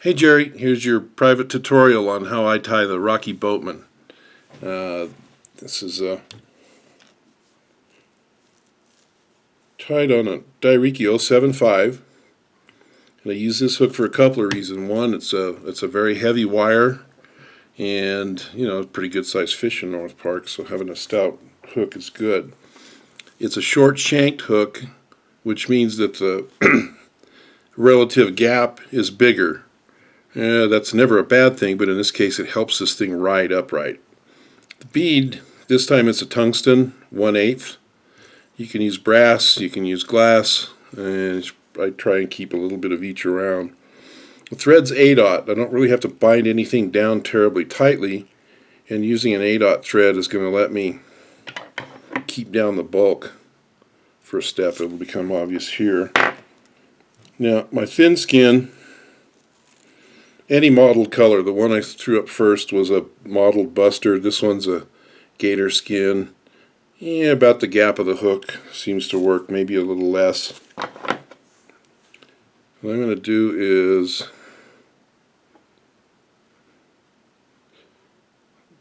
Hey Jerry, here's your private tutorial on how I tie the Rocky Boatman. This is tied on a Dai Riki 075, and I use this hook for a couple of reasons. One, it's a very heavy wire, and pretty good sized fish in North Park, so having a stout hook is good. It's a short shanked hook, which means that the relative gap is bigger. That's never a bad thing, but in this case it helps this thing ride upright. The bead, this time it's a tungsten, 1/8. You can use brass, you can use glass, and I try and keep a little bit of each around. The thread's 8/0. I don't really have to bind anything down terribly tightly, and using an 8/0 thread is going to let me keep down the bulk for a step. It will become obvious here. Now, my Thinskin, any mottled color. The one I threw up first was a mottled buster. This one's a gator skin. Yeah, about the gap of the hook seems to work, maybe a little less. What I'm going to do is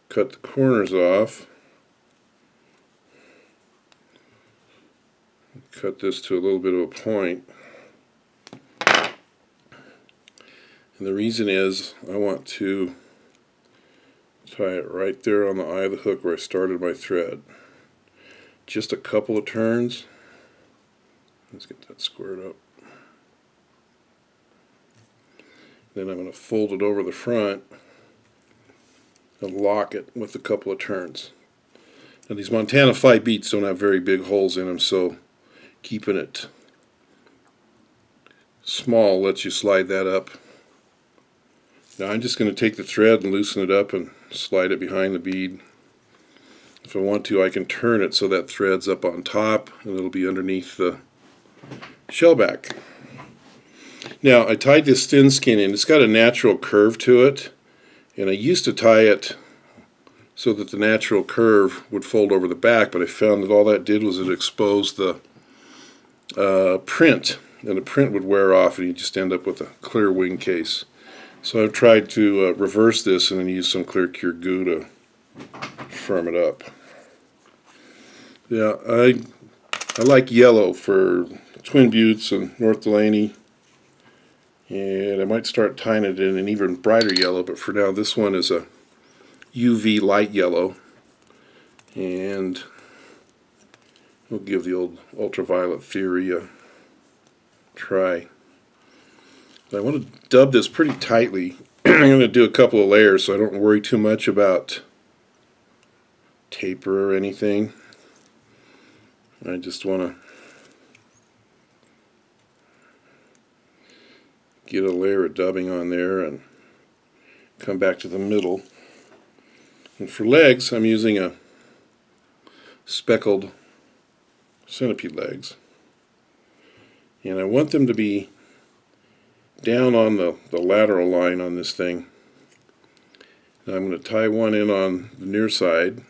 cut the corners off. Cut this to a little bit of a point. And the reason is I want to tie it right there on the eye of the hook where I started my thread. Just a couple of turns. Let's get that squared up. Then I'm going to fold it over the front and lock it with a couple of turns. Now these Montana fly beats don't have very big holes in them, so keeping it small lets you slide that up. Now I'm just going to take the thread and loosen it up and slide it behind the bead. If I want to, I can turn it so that thread's up on top and it'll be underneath the shellback. Now I tied this Thinskin in. It's got a natural curve to it, and I used to tie it so that the natural curve would fold over the back, but I found that all that did was it exposed the print, and the print would wear off and you just end up with a clear wing case. So I've tried to reverse this and then use some clear cure goo to firm it up. Yeah, I like yellow for Twin Buttes and North Delaney, and I might start tying it in an even brighter yellow, but for now this one is a UV light yellow, and we'll give the old ultraviolet theory a try. I want to dub this pretty tightly. I'm going to do a couple of layers so I don't worry too much about taper or anything. I just want to get a layer of dubbing on there and come back to the middle. And for legs, I'm using a speckled centipede legs. And I want them to be down on the lateral line on this thing. Now I'm going to tie one in on the near side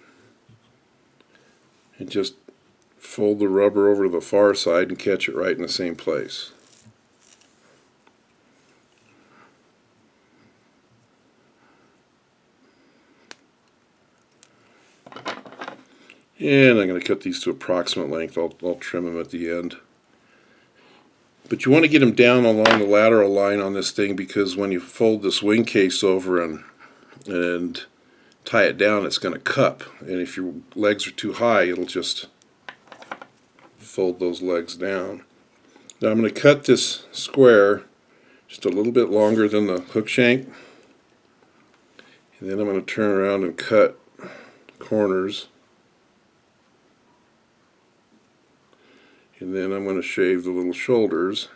and just fold the rubber over to the far side and catch it right in the same place. And I'm going to cut these to approximate length. I'll trim them at the end. But you want to get them down along the lateral line on this thing, because when you fold this wing case over and tie it down, it's going to cup. And if your legs are too high, it'll just fold those legs down. Now I'm going to cut this square just a little bit longer than the hook shank. And then I'm going to turn around and cut corners. And then I'm going to shave the little shoulders.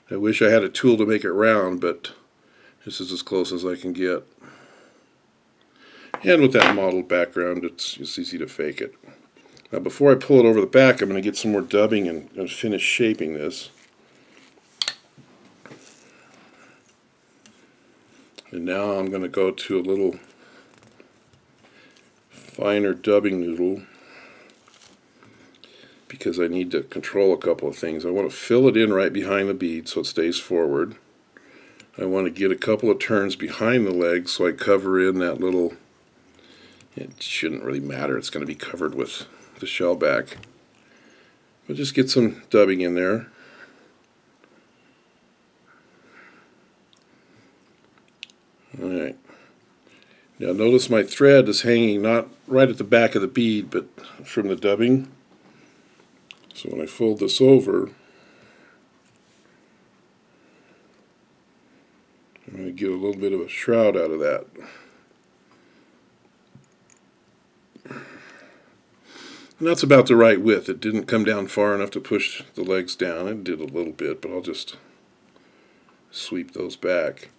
I wish I had a tool to make it round, but this is as close as I can get. And with that mottled background, it's easy to fake it. Now before I pull it over the back, I'm going to get some more dubbing and finish shaping this. And now I'm going to go to a little finer dubbing noodle. because I need to control a couple of things. I want to fill it in right behind the bead so it stays forward. I want to get a couple of turns behind the legs so I cover in that little, it shouldn't really matter, it's going to be covered with the shell back. But just get some dubbing in there. Alright. Now notice my thread is hanging not right at the back of the bead, but from the dubbing. So when I fold this over, I'm going to get a little bit of a shroud out of that. And that's about the right width. It didn't come down far enough to push the legs down. It did a little bit, but I'll just sweep those back.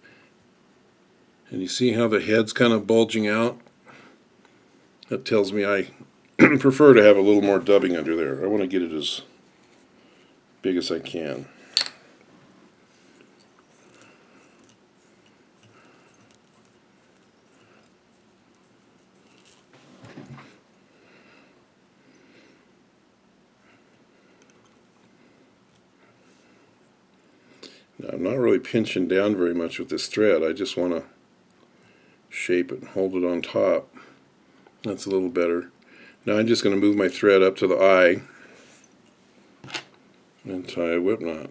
And you see how the head's kind of bulging out? That tells me I prefer to have a little more dubbing under there. I want to get it as big as I can. Now, I'm not really pinching down very much with this thread. I just want to shape it and hold it on top. That's a little better. Now I'm just going to move my thread up to the eye and tie a whip knot.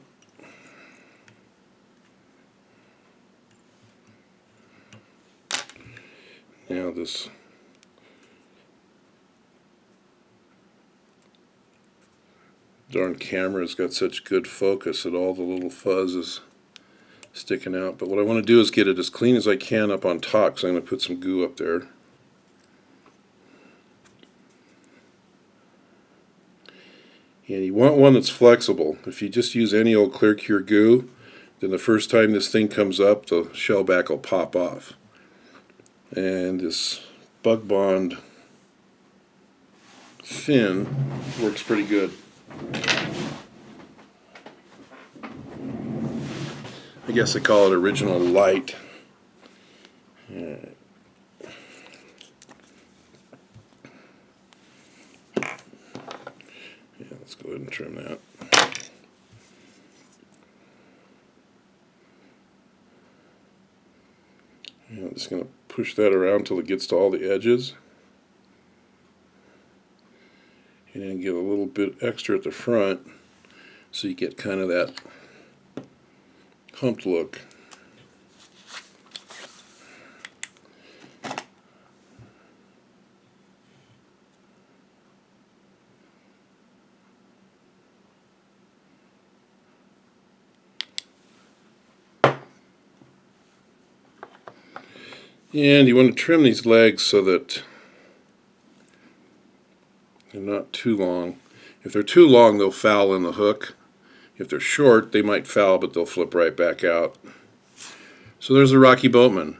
Now this darn camera's got such good focus that all the little fuzz is sticking out. But what I want to do is get it as clean as I can up on top, so I'm going to put some goo up there. And you want one that's flexible. If you just use any old clear cure goo, then the first time this thing comes up, the shell back will pop off. And this Bug Bond fin works pretty good. I guess they call it original light. Yeah, let's go ahead and trim that. And I'm just going to push that around until it gets to all the edges. And then give a little bit extra at the front so you get kind of that humped look. And you want to trim these legs so that they're not too long. If they're too long, they'll foul in the hook. If they're short, they might foul, but they'll flip right back out. So there's a Rocky Boatman.